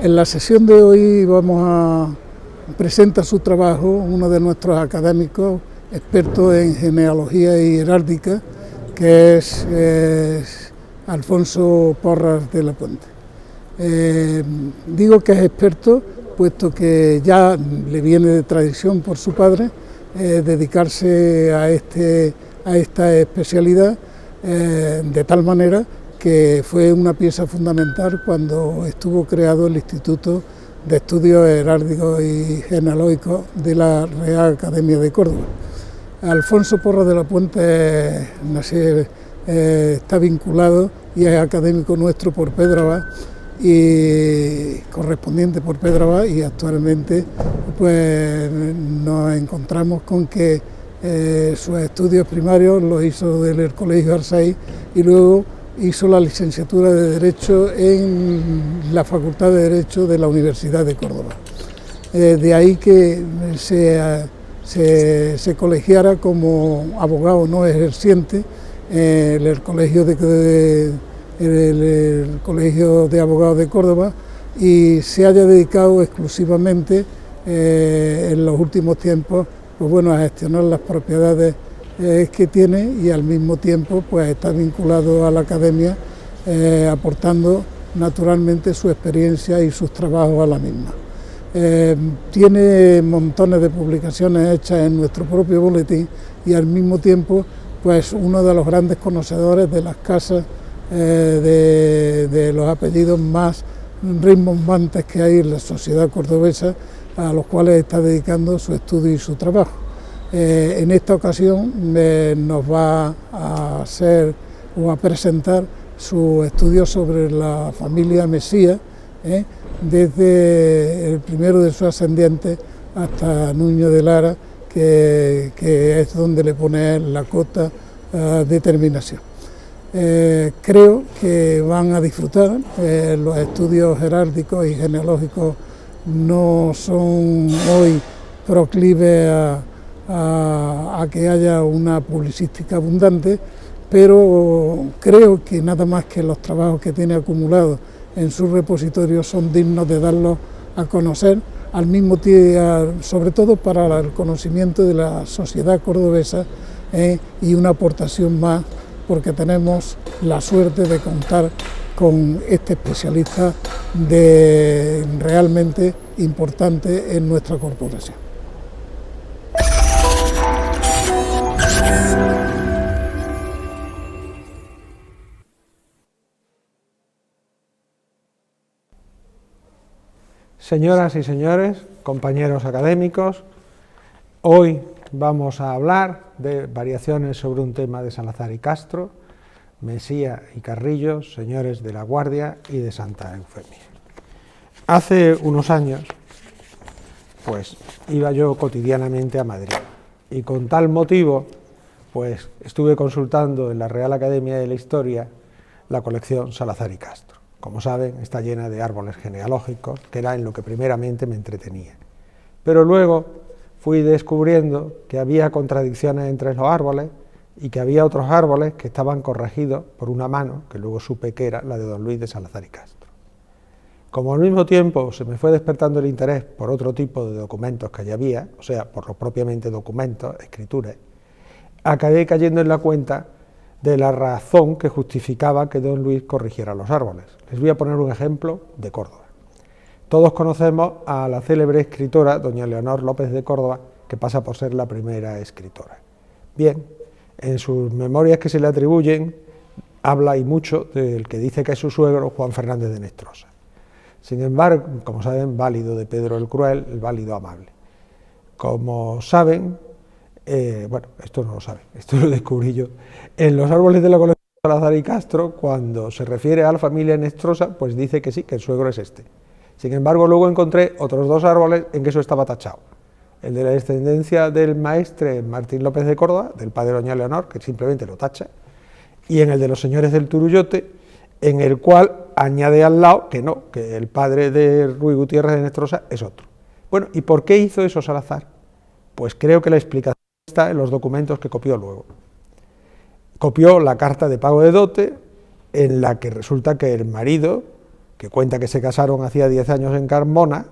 En la sesión de hoy presenta su trabajo uno de nuestros académicos, experto en genealogía y heráldica, que es Alfonso Porras de la Puente. Digo que es experto, puesto que ya le viene de tradición por su padre dedicarse a esta especialidad, de tal manera que fue una pieza fundamental cuando estuvo creado el Instituto de Estudios Heráldicos y Genealógicos de la Real Academia de Córdoba. Alfonso Porras de la Puente está vinculado y es académico nuestro por Pedralbes y correspondiente por Pedralbes, y actualmente pues nos encontramos con que sus estudios primarios los hizo del Colegio Arsáiz y luego hizo la licenciatura de Derecho en la Facultad de Derecho de la Universidad de Córdoba. De ahí que se colegiara como abogado no ejerciente en el Colegio de Abogados de Córdoba, y se haya dedicado exclusivamente en los últimos tiempos pues bueno, a gestionar las propiedades que tiene, y al mismo tiempo pues está vinculado a la academia, aportando naturalmente su experiencia y sus trabajos a la misma. Tiene montones de publicaciones hechas en nuestro propio boletín, y al mismo tiempo pues uno de los grandes conocedores de las casas de los apellidos más rimbombantes que hay en la sociedad cordobesa, a los cuales está dedicando su estudio y su trabajo. En esta ocasión nos va a hacer o a presentar su estudio sobre la familia Mesía, desde el primero de sus ascendientes hasta Nuño de Lara, que es donde le pone la cota determinación. Creo que van a disfrutar. Los estudios heráldicos y genealógicos no son hoy proclives a que haya una publicística abundante, pero creo que nada más que los trabajos que tiene acumulados en su repositorio son dignos de darlos a conocer, al mismo tiempo, sobre todo para el conocimiento de la sociedad cordobesa, y una aportación más, porque tenemos la suerte de contar con este especialista realmente importante en nuestra corporación. Señoras y señores, compañeros académicos, hoy vamos a hablar de variaciones sobre un tema de Salazar y Castro, Mesía y Carrillo, señores de la Guardia y de Santa Eufemia. Hace unos años, pues iba yo cotidianamente a Madrid, y con tal motivo, pues estuve consultando en la Real Academia de la Historia la colección Salazar y Castro. Como saben, está llena de árboles genealógicos, que era en lo que primeramente me entretenía. Pero luego fui descubriendo que había contradicciones entre los árboles y que había otros árboles que estaban corregidos por una mano, que luego supe que era la de don Luis de Salazar y Castro. Como al mismo tiempo se me fue despertando el interés por otro tipo de documentos que allí había, o sea, por los propiamente documentos, escrituras, acabé cayendo en la cuenta de la razón que justificaba que don Luis corrigiera los árboles. Les voy a poner un ejemplo de Córdoba. Todos conocemos a la célebre escritora doña Leonor López de Córdoba, que pasa por ser la primera escritora. Bien, en sus memorias que se le atribuyen, habla y mucho del que dice que es su suegro, Juan Fernández de Nestrosa. Sin embargo, como saben, válido de Pedro el Cruel, el válido amable. Como saben, bueno, esto no lo saben, esto lo descubrí yo, en los árboles de la colección de Salazar y Castro, cuando se refiere a la familia Nestrosa, pues dice que sí, que el suegro es este. Sin embargo, luego encontré otros dos árboles en que eso estaba tachado. El de la descendencia del maestre Martín López de Córdoba, del padre de doña Leonor, que simplemente lo tacha, y en el de los señores del Turullote, en el cual añade al lado que no, que el padre de Ruy Gutiérrez de Nestrosa es otro. Bueno, ¿y por qué hizo eso Salazar? Pues creo que la explicación está en los documentos que copió luego. Copió la carta de pago de dote, en la que resulta que el marido que cuenta que se casaron hacía 10 años en Carmona,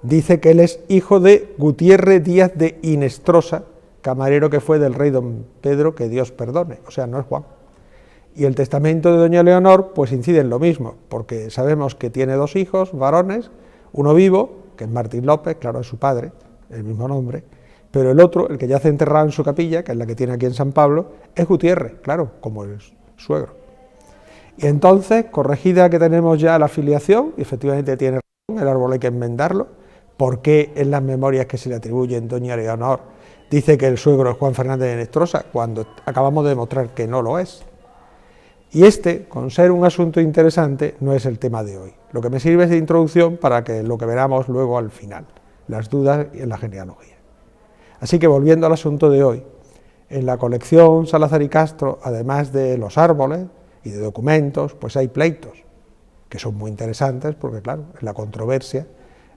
dice que él es hijo de Gutiérrez Díaz de Inestrosa, camarero que fue del rey don Pedro, que Dios perdone, o sea, no es Juan. Y el testamento de doña Leonor pues incide en lo mismo, porque sabemos que tiene 2 hijos varones, uno vivo, que es Martín López, claro, es su padre, el mismo nombre, pero el otro, el que yace enterrado en su capilla, que es la que tiene aquí en San Pablo, es Gutiérrez, claro, como el suegro. Y entonces, corregida que tenemos ya la filiación, y efectivamente tiene razón, el árbol hay que enmendarlo, porque en las memorias que se le atribuyen doña Leonor dice que el suegro es Juan Fernández de Inestrosa, cuando acabamos de demostrar que no lo es. Y este, con ser un asunto interesante, no es el tema de hoy. Lo que me sirve es de introducción para que lo que veramos luego al final, las dudas en la genealogía. Así que volviendo al asunto de hoy, en la colección Salazar y Castro, además de los árboles y de documentos, pues hay pleitos, que son muy interesantes porque, claro, en la controversia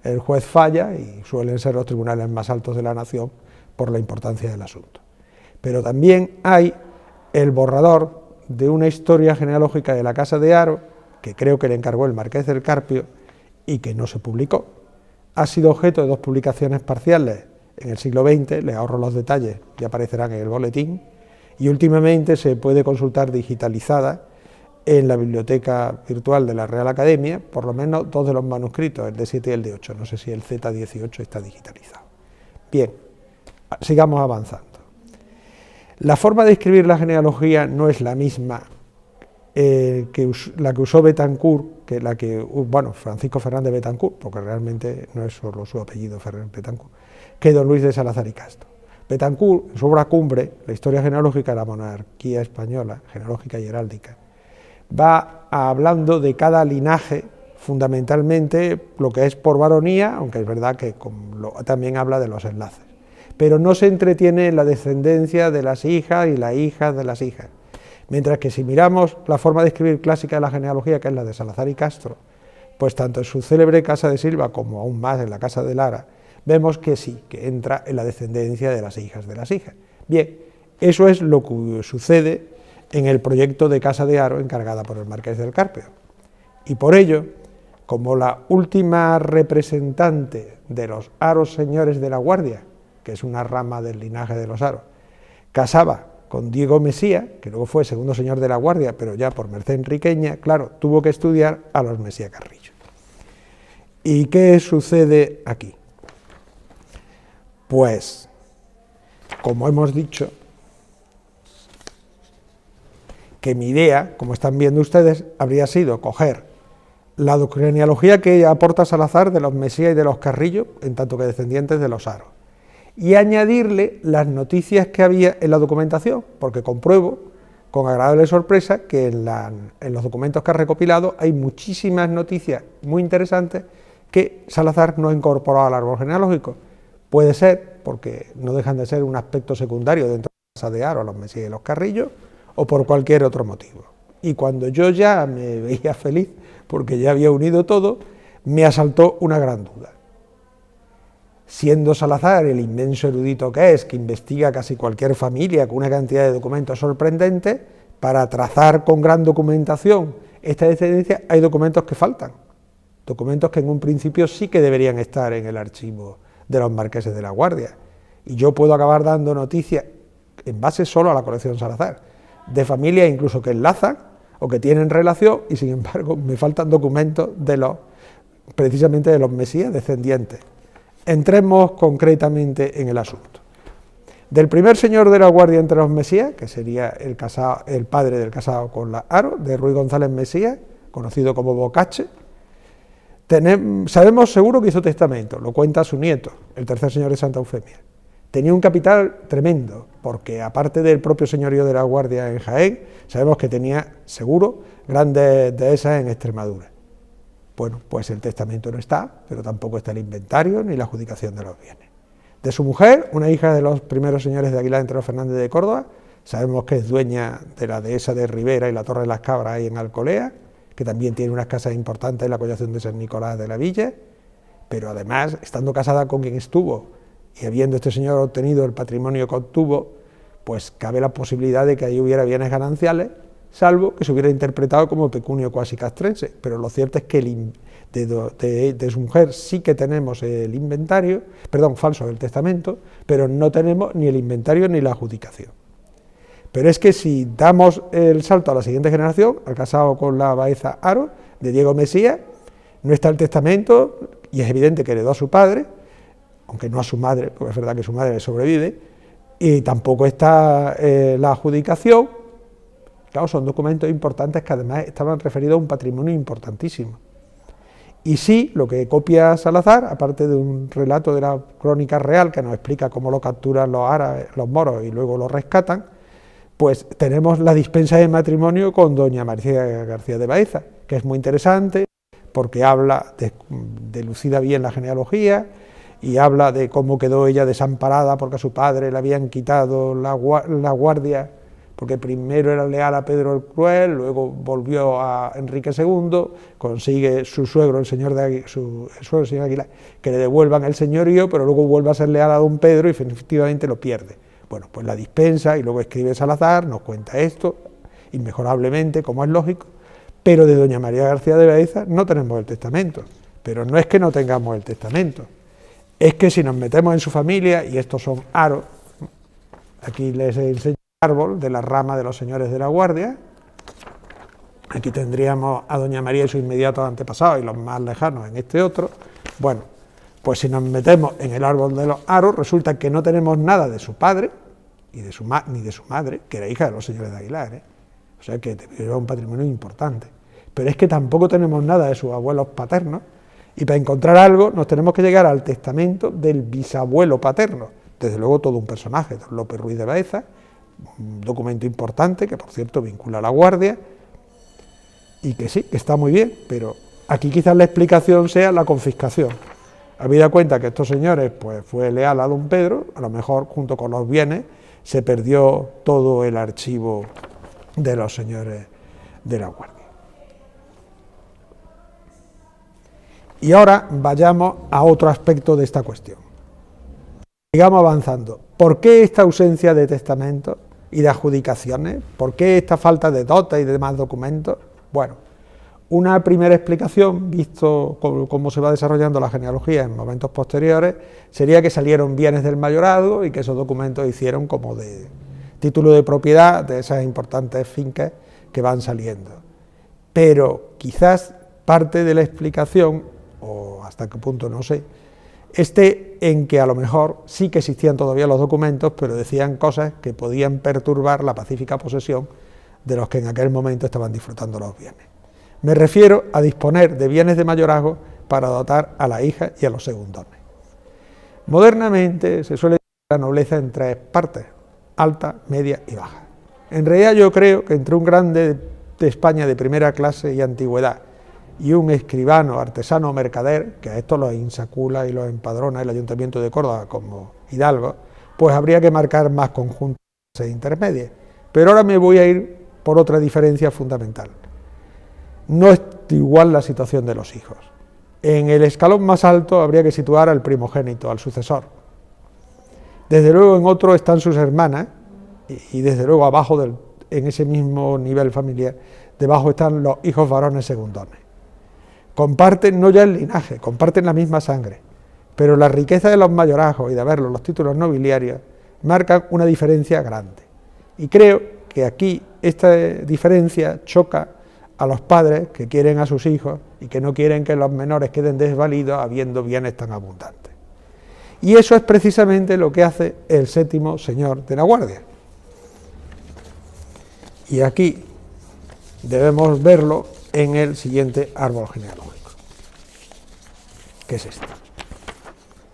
el juez falla y suelen ser los tribunales más altos de la nación por la importancia del asunto. Pero también hay el borrador de una historia genealógica de la Casa de Haro, que creo que le encargó el Marqués del Carpio y que no se publicó. Ha sido objeto de 2 publicaciones parciales en el siglo XX, les ahorro los detalles, ya aparecerán en el boletín, y últimamente se puede consultar digitalizada en la biblioteca virtual de la Real Academia, por lo menos 2 de los manuscritos, el de 7 y el de 8, no sé si el Z18 está digitalizado. Bien, sigamos avanzando. La forma de escribir la genealogía no es la misma la que usó Betancourt, que la que, bueno, Francisco Fernández Betancourt, porque realmente no es solo su apellido Fernández Betancourt, que don Luis de Salazar y Castro. Betancourt, en su obra cumbre, la historia genealógica de la monarquía española, genealógica y heráldica, va hablando de cada linaje, fundamentalmente lo que es por varonía, aunque es verdad que también habla de los enlaces, pero no se entretiene en la descendencia de las hijas y las hijas de las hijas. Mientras que si miramos la forma de escribir clásica de la genealogía, que es la de Salazar y Castro, pues tanto en su célebre Casa de Silva como aún más en la Casa de Lara, vemos que sí, que entra en la descendencia de las hijas de las hijas. Bien, eso es lo que sucede en el proyecto de Casa de Haro encargada por el Marqués del Carpio. Y por ello, como la última representante de los Haros señores de la Guardia, que es una rama del linaje de los Haros, casaba con Diego Mesía, que luego fue segundo señor de la Guardia, pero ya por merced enriqueña, claro, tuvo que estudiar a los Mesía Carrillo. ¿Y qué sucede aquí? Pues, como hemos dicho, que mi idea, como están viendo ustedes, habría sido coger la genealogía que aporta Salazar de los Mesía y de los Carrillo, en tanto que descendientes de los Haros, y añadirle las noticias que había en la documentación, porque compruebo con agradable sorpresa que en los documentos que ha recopilado hay muchísimas noticias muy interesantes que Salazar no ha incorporado al árbol genealógico. Puede ser porque no dejan de ser un aspecto secundario dentro de la Casa de Haro, los Mesía y los Carrillo, o por cualquier otro motivo. Y cuando yo ya me veía feliz, porque ya había unido todo, me asaltó una gran duda. Siendo Salazar el inmenso erudito que es, que investiga casi cualquier familia con una cantidad de documentos sorprendentes, para trazar con gran documentación esta descendencia, hay documentos que faltan, documentos que en un principio sí que deberían estar en el archivo de los Marqueses de la Guardia, y yo puedo acabar dando noticias en base solo a la colección Salazar, de familias incluso que enlazan o que tienen relación, y sin embargo me faltan documentos precisamente de los Mesías descendientes. Entremos concretamente en el asunto. Del primer señor de la Guardia entre los Mesías, que sería el padre del casado con la Haro, de Ruy González Mesías, conocido como Bocache, sabemos seguro que hizo testamento, lo cuenta su nieto, el tercer señor de Santa Eufemia. Tenía un capital tremendo, porque aparte del propio señorío de la Guardia en Jaén, sabemos que tenía seguro grandes dehesas en Extremadura. Bueno, pues el testamento no está, pero tampoco está el inventario ni la adjudicación de los bienes. De su mujer, una hija de los primeros señores de Aguilar entre los Fernández de Córdoba, sabemos que es dueña de la dehesa de Ribera y la Torre de las Cabras ahí en Alcolea, que también tiene unas casas importantes en la collación de San Nicolás de la Villa, pero además, estando casada con quien estuvo y habiendo este señor obtenido el patrimonio que obtuvo, pues cabe la posibilidad de que ahí hubiera bienes gananciales, salvo que se hubiera interpretado como pecunio quasi castrense, pero lo cierto es que de su mujer sí que tenemos el inventario, perdón, falso del testamento, pero no tenemos ni el inventario ni la adjudicación. Pero es que si damos el salto a la siguiente generación, al casado con la Baeza Haro, de Diego Mesía, no está el testamento, y es evidente que heredó a su padre, aunque no a su madre, porque es verdad que su madre sobrevive, y tampoco está la adjudicación. Claro, son documentos importantes que además estaban referidos a un patrimonio importantísimo. Y sí, lo que copia Salazar, aparte de un relato de la crónica real que nos explica cómo lo capturan los árabes, los moros, y luego lo rescatan, pues tenemos la dispensa de matrimonio con doña María García de Baeza, que es muy interesante porque habla, delucida bien la genealogía, y habla de cómo quedó ella desamparada porque a su padre le habían quitado la guardia, porque primero era leal a Pedro el Cruel, luego volvió a Enrique II, consigue su suegro, el señor Aguilar, que le devuelvan el señorío, pero luego vuelve a ser leal a don Pedro y efectivamente lo pierde. Bueno, pues la dispensa, y luego escribe Salazar, nos cuenta esto, inmejorablemente, como es lógico, pero de doña María García de Baeza no tenemos el testamento, pero no es que no tengamos el testamento, es que si nos metemos en su familia, y estos son Haro, aquí les enseño el árbol de la rama de los señores de la Guardia, aquí tendríamos a doña María y sus inmediatos antepasados, y los más lejanos en este otro. Bueno, pues si nos metemos en el árbol de los Haro, resulta que no tenemos nada de su padre, ni de su madre, que era hija de los señores de Aguilar, o sea que era un patrimonio importante, pero es que tampoco tenemos nada de sus abuelos paternos, y para encontrar algo nos tenemos que llegar al testamento del bisabuelo paterno, desde luego todo un personaje, don López Ruiz de Baeza, un documento importante que por cierto vincula a la Guardia, y que sí, que está muy bien, pero aquí quizás la explicación sea la confiscación. Habida cuenta que estos señores pues fue leal a don Pedro, a lo mejor junto con los bienes se perdió todo el archivo de los señores de la Guardia. Y ahora vayamos a otro aspecto de esta cuestión. Sigamos avanzando. ¿Por qué esta ausencia de testamentos y de adjudicaciones? ¿Por qué esta falta de dotes y de demás documentos? Bueno, una primera explicación, visto cómo se va desarrollando la genealogía en momentos posteriores, sería que salieron bienes del mayorazgo y que esos documentos hicieron como de título de propiedad de esas importantes fincas que van saliendo. Pero quizás parte de la explicación, o hasta qué punto no sé, esté en que a lo mejor sí que existían todavía los documentos, pero decían cosas que podían perturbar la pacífica posesión de los que en aquel momento estaban disfrutando los bienes. Me refiero a disponer de bienes de mayorazgo para dotar a la hija y a los segundones. Modernamente se suele dividir la nobleza en tres partes: alta, media y baja. En realidad yo creo que entre un grande de España de primera clase y antigüedad y un escribano, artesano o mercader, que a esto los insacula y los empadrona el Ayuntamiento de Córdoba como Hidalgo, pues habría que marcar más conjuntos intermedios. Pero ahora me voy a ir por otra diferencia fundamental. No es igual la situación de los hijos. En el escalón más alto habría que situar al primogénito, al sucesor. Desde luego en otro están sus hermanas, y desde luego abajo, en ese mismo nivel familiar, debajo están los hijos varones segundones. Comparten no ya el linaje, comparten la misma sangre, pero la riqueza de los mayorazgos y de haberlos los títulos nobiliarios marcan una diferencia grande. Y creo que aquí esta diferencia choca a los padres que quieren a sus hijos y que no quieren que los menores queden desvalidos habiendo bienes tan abundantes. Y eso es precisamente lo que hace el séptimo señor de la Guardia. Y aquí debemos verlo en el siguiente árbol genealógico, que es este.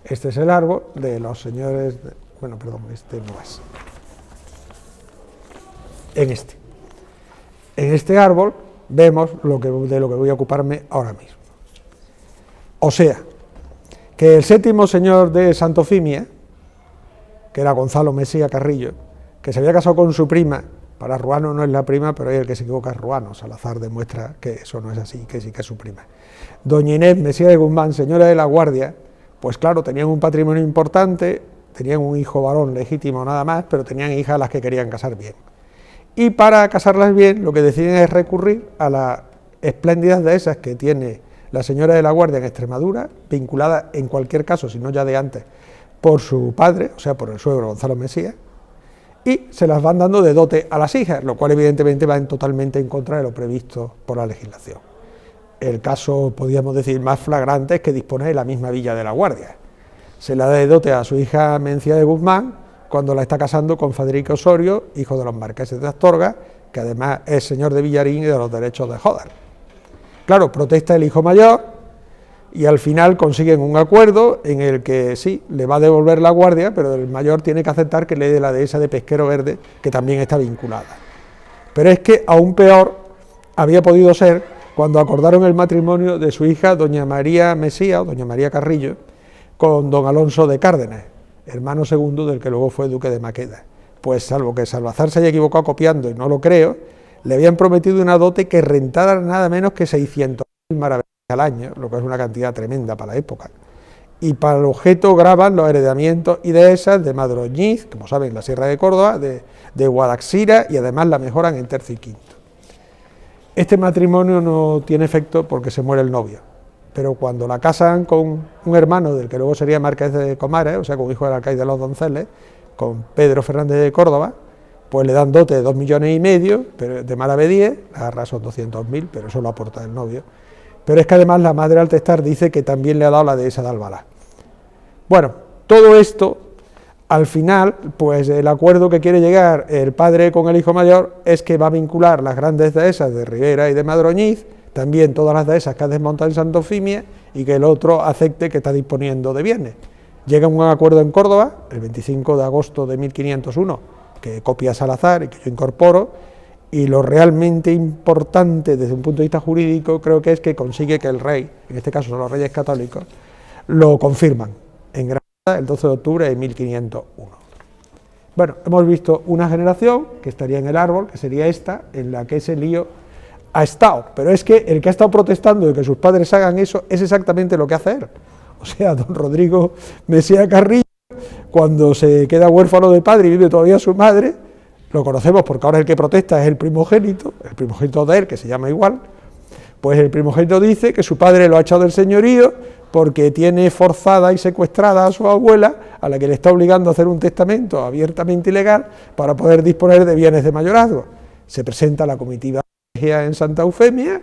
Este es el árbol de los señores, este no es. En este árbol vemos de lo que voy a ocuparme ahora mismo. O sea, que el séptimo señor de Santofimia, que era Gonzalo Mesía Carrillo, que se había casado con su prima, para Ruano no es la prima, pero el que se equivoca es Ruano. Salazar demuestra que eso no es así, que sí que es su prima. Doña Inés Mesía de Guzmán, señora de la Guardia, pues claro, tenían un patrimonio importante, tenían un hijo varón legítimo nada más, pero tenían hijas a las que querían casar bien. y para casarlas bien lo que deciden es recurrir a las espléndidas dehesas que tiene la señora de la Guardia en Extremadura, vinculada en cualquier caso, si no ya de antes, por su padre, o sea, por el suegro Gonzalo Mesías, y se las van dando de dote a las hijas, lo cual evidentemente va totalmente en contra de lo previsto por la legislación. El caso, podríamos decir, más flagrante es que dispone de la misma villa de la Guardia. Se la da de dote a su hija Mencía de Guzmán, cuando la está casando con Federico Osorio, hijo de los marqueses de Astorga, que además es señor de Villarín y de los derechos de Jódar. Claro, protesta el hijo mayor y al final consiguen un acuerdo en el que sí, le va a devolver la Guardia, pero el mayor tiene que aceptar que le dé la dehesa de Pesquero Verde, que también está vinculada. Pero es que aún peor había podido ser cuando acordaron el matrimonio de su hija, doña María Mesía, o doña María Carrillo, con don Alonso de Cárdenas, hermano segundo del que luego fue duque de Maqueda. Pues salvo que Salazar se haya equivocado copiando, y no lo creo, le habían prometido una dote que rentara nada menos que 600.000 maravedís al año, lo que es una cantidad tremenda para la época. Y para el objeto graban los heredamientos y dehesas de Madroñiz, como saben, la Sierra de Córdoba, de Guadaxira, y además la mejoran en tercio y quinto. Este matrimonio no tiene efecto porque se muere el novio, pero cuando la casan con un hermano del que luego sería marqués de Comares, o sea, con hijo del alcaide de los Donceles, con Pedro Fernández de Córdoba, pues le dan dote de 2,5 millones pero de maravedíes, la garra son 200.000, pero eso lo aporta el novio. Pero es que además la madre al testar dice que también le ha dado la dehesa de Albalá. Bueno, todo esto, al final, pues el acuerdo que quiere llegar el padre con el hijo mayor es que va a vincular las grandes dehesas de Ribera y de Madroñiz, también todas las dehesas que ha desmontado en Santa Eufimia, y que el otro acepte que está disponiendo de bienes. Llega un acuerdo en Córdoba, el 25 de agosto de 1501, que copia Salazar y que yo incorporo, y lo realmente importante desde un punto de vista jurídico creo que es que consigue que el rey, en este caso son los reyes católicos, lo confirman en Granada el 12 de octubre de 1501. Bueno, hemos visto una generación que estaría en el árbol, que sería esta, en la que ese lío ha estado, pero es que el que ha estado protestando de que sus padres hagan eso es exactamente lo que hace él. O sea, don Rodrigo Mesía Carrillo, cuando se queda huérfano de padre y vive todavía su madre, lo conocemos porque ahora el que protesta es el primogénito de él, que se llama igual, pues el primogénito dice que su padre lo ha echado del señorío porque tiene forzada y secuestrada a su abuela, a la que le está obligando a hacer un testamento abiertamente ilegal para poder disponer de bienes de mayorazgo. Se presenta la comitiva en Santa Eufemia,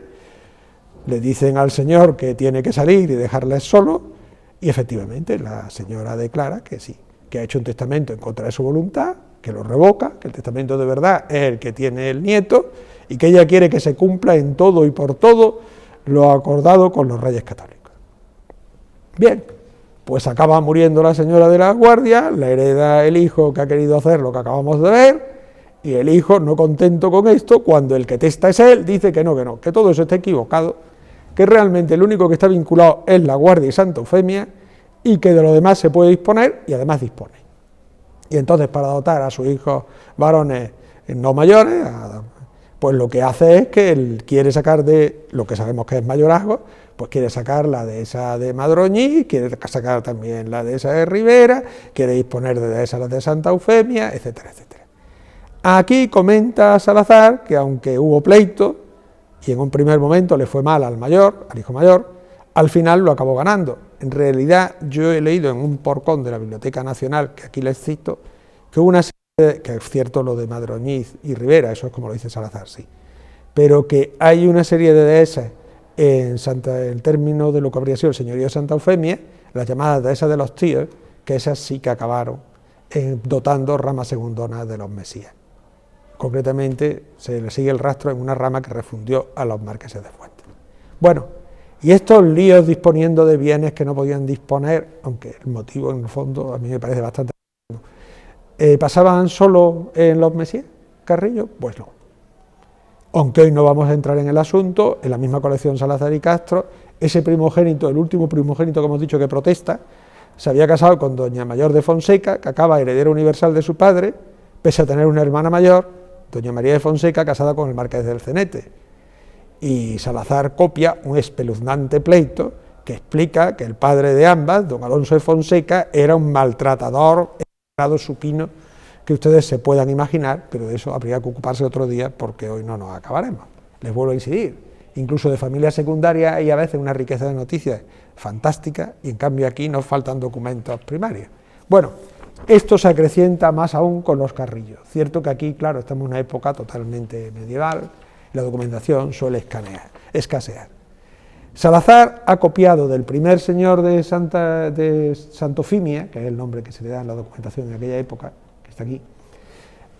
le dicen al señor que tiene que salir y dejarles solo, y efectivamente la señora declara que sí, que ha hecho un testamento en contra de su voluntad, que lo revoca, que el testamento de verdad es el que tiene el nieto, y que ella quiere que se cumpla en todo y por todo lo acordado con los reyes católicos. Bien, pues acaba muriendo la señora de la Guardia, la hereda el hijo que ha querido hacer lo que acabamos de ver, y el hijo, no contento con esto, cuando el que testa es él, dice que no, que todo eso está equivocado, que realmente el único que está vinculado es la Guardia y Santa Eufemia, y que de lo demás se puede disponer, y además dispone. Y entonces, para dotar a sus hijos varones no mayores, pues lo que hace es que él quiere sacar de lo que sabemos que es mayorazgo, pues quiere sacar la dehesa de Madroñiz, quiere sacar también la dehesa de Ribera, quiere disponer de dehesas de Santa Eufemia, etcétera, etcétera. Aquí comenta Salazar que aunque hubo pleito, y en un primer momento le fue mal al hijo mayor, al final lo acabó ganando. En realidad yo he leído en un porcón de la Biblioteca Nacional, que aquí les cito, que hubo una serie, que es cierto lo de Madroñiz y Ribera, eso es como lo dice Salazar, sí, pero que hay una serie de dehesas en el término de lo que habría sido el señorío de Santa Eufemia, las llamadas dehesas de los tíos, que esas sí que acabaron dotando rama segundona de los Mesías. Concretamente se le sigue el rastro en una rama que refundió a los marqueses de Fuentes. Bueno, y estos líos disponiendo de bienes que no podían disponer, aunque el motivo en el fondo a mí me parece bastante... ¿pasaban solo en los Mesías Carrillo? Pues no. Aunque hoy no vamos a entrar en el asunto, en la misma colección Salazar y Castro, ese primogénito, el último primogénito que hemos dicho que protesta, se había casado con doña Mayor de Fonseca, que acaba heredera universal de su padre, pese a tener una hermana mayor, doña María de Fonseca, casada con el marqués del Cenete. Y Salazar copia un espeluznante pleito que explica que el padre de ambas, don Alonso de Fonseca, era un maltratador, supino, que ustedes se puedan imaginar, pero de eso habría que ocuparse otro día porque hoy no nos acabaremos. Les vuelvo a incidir, incluso de familia secundaria hay a veces una riqueza de noticias fantástica y en cambio aquí nos faltan documentos primarios. Bueno, esto se acrecienta más aún con los Carrillo. Cierto que aquí, claro, estamos en una época totalmente medieval, la documentación suele escasear. Salazar ha copiado del primer señor de Santofimia, que es el nombre que se le da en la documentación en aquella época, que está aquí,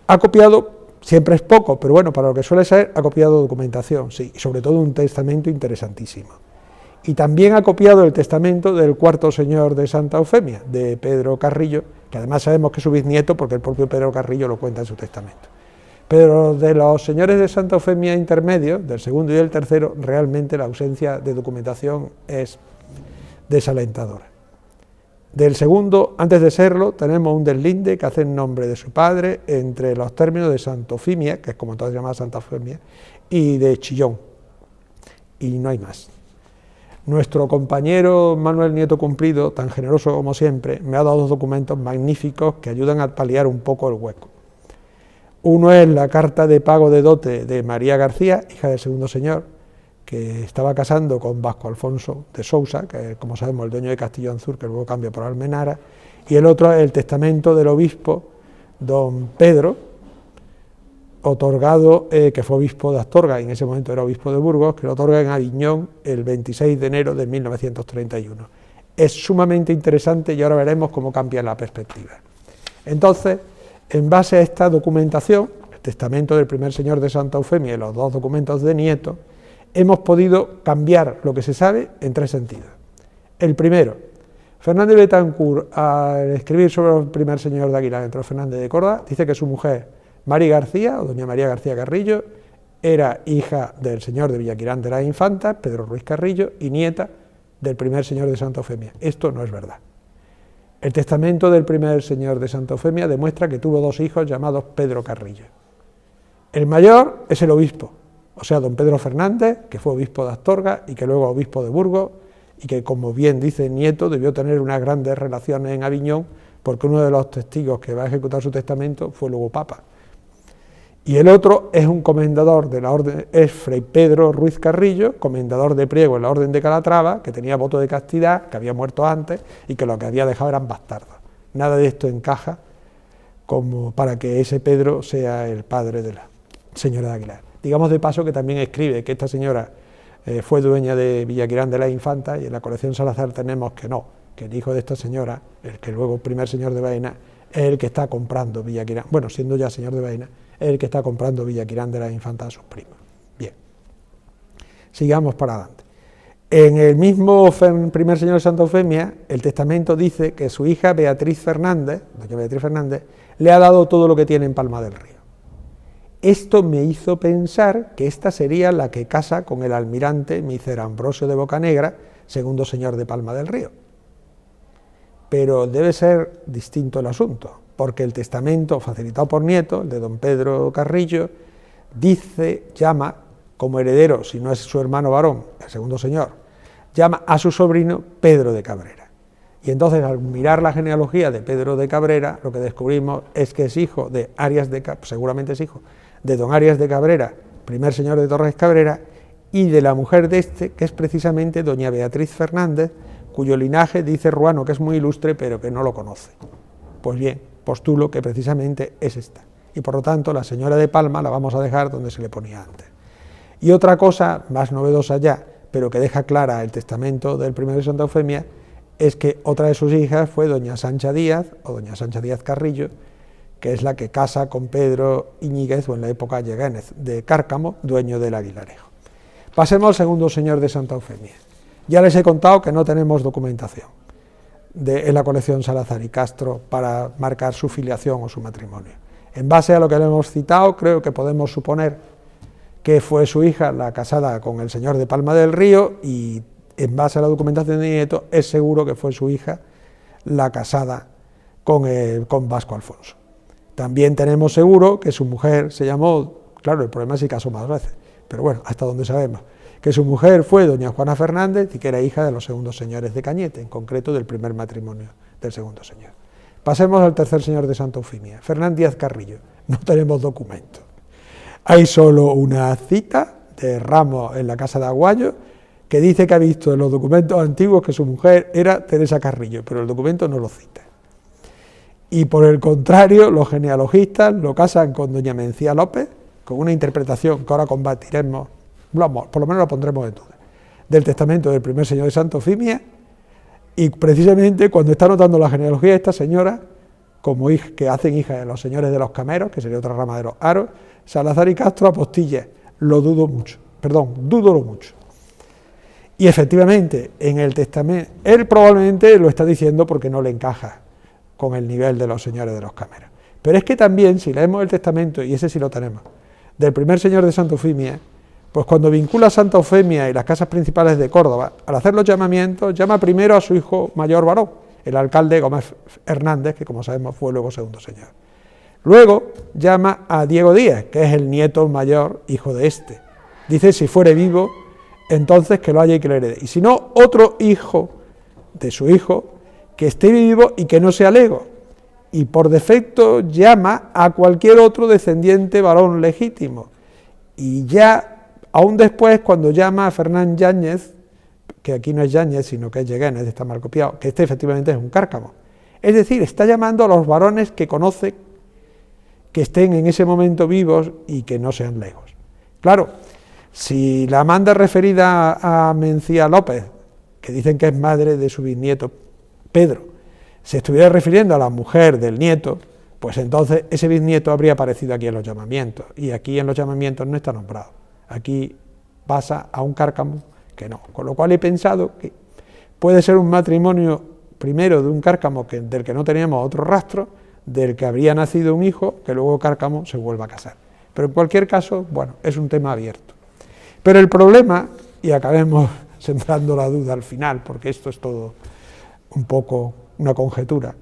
ha copiado, siempre es poco, pero bueno, para lo que suele ser, ha copiado documentación, sí, y sobre todo un testamento interesantísimo. Y también ha copiado el testamento del cuarto señor de Santa Eufemia, de Pedro Carrillo, que además sabemos que es su bisnieto porque el propio Pedro Carrillo lo cuenta en su testamento. Pero de los señores de Santa Eufemia intermedios, del segundo y del tercero, realmente la ausencia de documentación es desalentadora. Del segundo, antes de serlo, tenemos un deslinde que hace en nombre de su padre entre los términos de Santa Eufemia, que es como entonces se llama Santa Eufemia, y de Chillón, y no hay más. Nuestro compañero Manuel Nieto Cumplido, tan generoso como siempre, me ha dado dos documentos magníficos que ayudan a paliar un poco el hueco. Uno es la carta de pago de dote de María García, hija del segundo señor, que estaba casando con Vasco Alfonso de Sousa, que es, como sabemos, el dueño de Castillo Anzur, que luego cambia por Almenara, y el otro es el testamento del obispo don Pedro, otorgado, que fue obispo de Astorga, y en ese momento era obispo de Burgos, que lo otorga en Aviñón el 26 de enero de 1931. Es sumamente interesante y ahora veremos cómo cambia la perspectiva. Entonces, en base a esta documentación, el testamento del primer señor de Santa Eufemia y los dos documentos de Nieto, hemos podido cambiar lo que se sabe en tres sentidos. El primero, Fernández de Betancourt, al escribir sobre el primer señor de Aguilar, entre Fernández de Córdoba, dice que su mujer, Mari García, o doña María García Carrillo, era hija del señor de Villaquirán de las Infantas, Pedro Ruiz Carrillo, y nieta del primer señor de Santa Eufemia. Esto no es verdad. El testamento del primer señor de Santa Eufemia demuestra que tuvo dos hijos llamados Pedro Carrillo. El mayor es el obispo, o sea, don Pedro Fernández, que fue obispo de Astorga y que luego obispo de Burgos, y que, como bien dice Nieto, debió tener unas grandes relaciones en Aviñón, porque uno de los testigos que va a ejecutar su testamento fue luego papa. Y el otro es un comendador de la orden, es Fray Pedro Ruiz Carrillo, comendador de priego en la orden de Calatrava, que tenía voto de castidad, que había muerto antes y que lo que había dejado eran bastardos. Nada de esto encaja como para que ese Pedro sea el padre de la señora de Aguilar. Digamos de paso que también escribe que esta señora fue dueña de Villaquirán de las Infantas, y en la colección Salazar tenemos que no, que el hijo de esta señora, el que luego primer señor de Baena, es el que está comprando Villaquirán, bueno, siendo ya señor de Baena, es el que está comprando Villaquirán de las Infantas a sus primos. Bien, sigamos para adelante. En el mismo primer señor de Santa Eufemia, el testamento dice que su hija Beatriz Fernández, doña Beatriz Fernández, le ha dado todo lo que tiene en Palma del Río. Esto me hizo pensar que esta sería la que casa con el almirante Micer Ambrosio de Bocanegra, segundo señor de Palma del Río. Pero debe ser distinto el asunto, porque el testamento facilitado por Nieto, el de don Pedro Carrillo, llama como heredero, si no es su hermano varón, el segundo señor, llama a su sobrino Pedro de Cabrera. Y entonces, al mirar la genealogía de Pedro de Cabrera, lo que descubrimos es que es hijo de Arias de Cabrera, seguramente es hijo de don Arias de Cabrera, primer señor de Torres Cabrera, y de la mujer de este, que es precisamente doña Beatriz Fernández, cuyo linaje dice Ruano que es muy ilustre, pero que no lo conoce. Pues bien, postulo que precisamente es esta, y por lo tanto la señora de Palma la vamos a dejar donde se le ponía antes. Y otra cosa más novedosa ya, pero que deja clara el testamento del primero de Santa Eufemia, es que otra de sus hijas fue doña Sancha Díaz, o doña Sancha Díaz Carrillo, que es la que casa con Pedro Iñiguez, o en la época Yeguénez, de Cárcamo, dueño del Aguilarejo. Pasemos al segundo señor de Santa Eufemia. Ya les he contado que no tenemos documentación en la colección Salazar y Castro para marcar su filiación o su matrimonio. En base a lo que le hemos citado, creo que podemos suponer que fue su hija la casada con el señor de Palma del Río, y en base a la documentación de Nieto es seguro que fue su hija la casada con Vasco Alfonso. También tenemos seguro que su mujer se llamó, claro, el problema es si casó más veces, pero bueno, hasta donde sabemos, que su mujer fue doña Juana Fernández y que era hija de los segundos señores de Cañete, en concreto del primer matrimonio del segundo señor. Pasemos al tercer señor de Santa Eufemia, Fernán Díaz Carrillo. No tenemos documentos. Hay solo una cita de Ramos en la casa de Aguayo que dice que ha visto en los documentos antiguos que su mujer era Teresa Carrillo, pero el documento no lo cita. Y por el contrario, los genealogistas lo casan con doña Mencía López, con una interpretación que ahora combatiremos, por lo menos la pondremos en duda, del testamento del primer señor de Santa Eufemia, y precisamente cuando está anotando la genealogía de esta señora, como que hacen hija de los señores de los Cameros, que sería otra rama de los Aros, Salazar y Castro apostilla, dúdolo mucho. Y efectivamente, en el testamento, él probablemente lo está diciendo porque no le encaja con el nivel de los señores de los Cameros. Pero es que también, si leemos el testamento, y ese sí lo tenemos, del primer señor de Santa Eufemia, pues cuando vincula Santa Eufemia y las casas principales de Córdoba, al hacer los llamamientos, llama primero a su hijo mayor varón, el alcalde Gómez Hernández, que como sabemos fue luego segundo señor. Luego llama a Diego Díaz, que es el nieto mayor, hijo de este. Dice, si fuere vivo, entonces que lo haya y que lo herede. Y si no, otro hijo de su hijo, que esté vivo y que no sea lego. Y por defecto llama a cualquier otro descendiente varón legítimo. Y ya, aún después, cuando llama a Fernán Yáñez, que aquí no es Yáñez, sino que es Yeguenes, está mal copiado, que este efectivamente es un cárcamo. Es decir, está llamando a los varones que conoce, que estén en ese momento vivos y que no sean legos. Claro, si la manda referida a Mencía López, que dicen que es madre de su bisnieto Pedro, se estuviera refiriendo a la mujer del nieto, pues entonces ese bisnieto habría aparecido aquí en los llamamientos, y aquí en los llamamientos no está nombrado. Aquí pasa a un cárcamo que no, con lo cual he pensado que puede ser un matrimonio primero de un cárcamo del que no teníamos otro rastro, del que habría nacido un hijo, que luego Cárcamo se vuelva a casar. Pero en cualquier caso, bueno, es un tema abierto. Pero el problema, y acabemos sembrando la duda al final, porque esto es todo un poco una conjetura,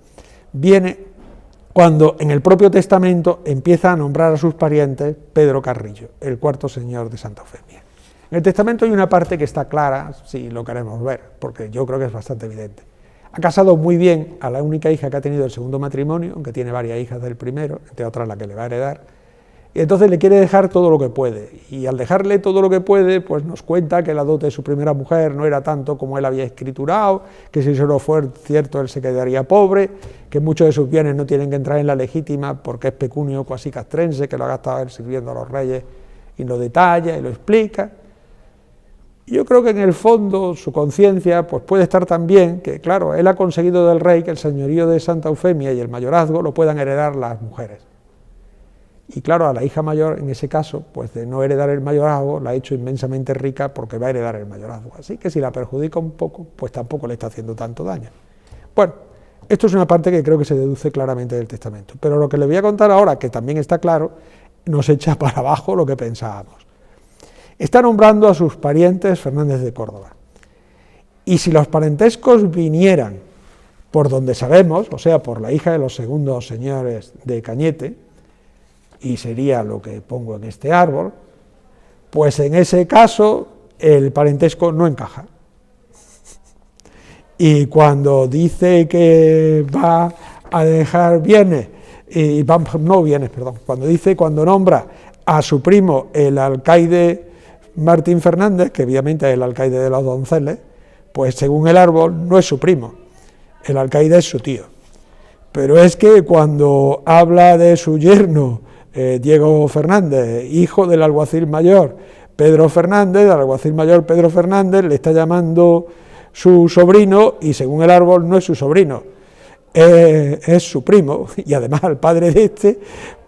viene cuando en el propio testamento empieza a nombrar a sus parientes Pedro Carrillo, el cuarto señor de Santa Eufemia. En el testamento hay una parte que está clara, si lo queremos ver, porque yo creo que es bastante evidente. Ha casado muy bien a la única hija que ha tenido el segundo matrimonio, aunque tiene varias hijas del primero, entre otras la que le va a heredar, y entonces le quiere dejar todo lo que puede, y al dejarle todo lo que puede, pues nos cuenta que la dote de su primera mujer no era tanto como él había escriturado, que si eso no fuera cierto él se quedaría pobre, que muchos de sus bienes no tienen que entrar en la legítima porque es pecunio cuasi castrense, que lo ha gastado él sirviendo a los reyes, y lo detalla y lo explica. Yo creo que en el fondo su conciencia pues puede estar también que, claro, él ha conseguido del rey que el señorío de Santa Eufemia y el mayorazgo lo puedan heredar las mujeres. Y claro, a la hija mayor, en ese caso, pues de no heredar el mayorazgo, la ha hecho inmensamente rica porque va a heredar el mayorazgo. Así que si la perjudica un poco, pues tampoco le está haciendo tanto daño. Bueno, esto es una parte que creo que se deduce claramente del testamento. Pero lo que le voy a contar ahora, que también está claro, nos echa para abajo lo que pensábamos. Está nombrando a sus parientes Fernández de Córdoba. Y si los parentescos vinieran por donde sabemos, o sea, por la hija de los segundos señores de Cañete, y sería lo que pongo en este árbol, pues en ese caso el parentesco no encaja. Y cuando dice que va a dejar bienes, cuando nombra a su primo el alcaide Martín Fernández, que obviamente es el alcaide de los Donceles, pues según el árbol no es su primo, el alcaide es su tío. Pero es que cuando habla de su yerno, Diego Fernández, hijo del alguacil mayor Pedro Fernández, el alguacil mayor Pedro Fernández le está llamando su sobrino y según el árbol no es su sobrino, es su primo, y además el padre de este,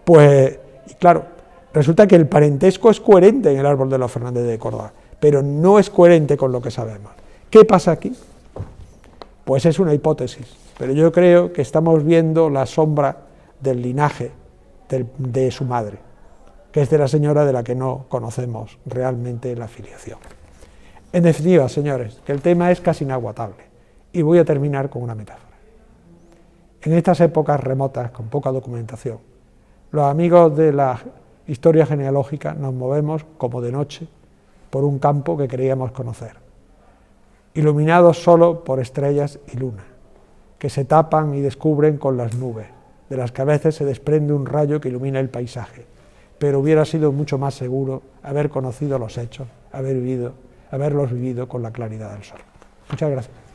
pues, y claro, resulta que el parentesco es coherente en el árbol de los Fernández de Córdoba, pero no es coherente con lo que sabemos. ¿Qué pasa aquí? Pues es una hipótesis, pero yo creo que estamos viendo la sombra del linaje de su madre, que es de la señora de la que no conocemos realmente la filiación. En definitiva, señores, que el tema es casi inaguantable, y voy a terminar con una metáfora. En estas épocas remotas, con poca documentación, los amigos de la historia genealógica nos movemos como de noche por un campo que creíamos conocer, iluminados solo por estrellas y luna, que se tapan y descubren con las nubes, de las que a veces se desprende un rayo que ilumina el paisaje, pero hubiera sido mucho más seguro haber conocido los hechos, haberlos vivido con la claridad del sol. Muchas gracias.